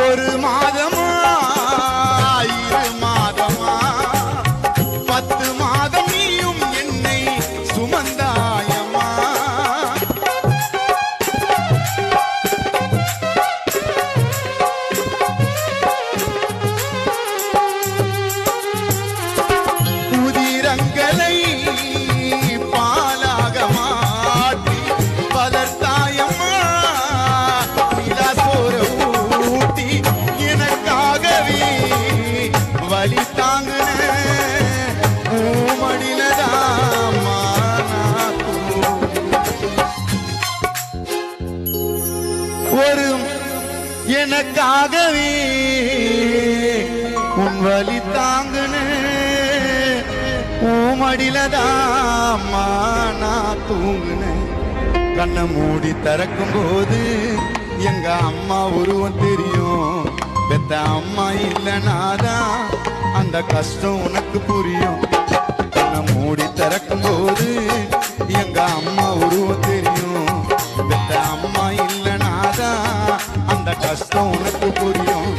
ஒரு மாதமா 2 மாதமா 10 மாதம் நீயும் என்னை சுமந்தாயம்மா. உதிரங்களை பாலாக மாற்றி வளர்த்தாயம்மா. நிலாசோர ஊட்டி எனக்காகவே வலி தாங்குன மடிலதாமா. ஒரு எனக்காகவே உன் வலி தாங்குன மடிலதாமா நான் தூங்குனேன். கண்ணை மூடி திறக்கும் போது எங்க அம்மா உருவம் தெரியும். பெத்த அம்மா இல்லைனாதான் அந்த கஷ்டம் உனக்கு புரியும். கண்ணை மூடி திறக்கும் போது எங்க அம்மா உருவம் தெரியும். பெத்த அம்மா இல்லைனாதான் அந்த கஷ்டம் உனக்கு புரியும்.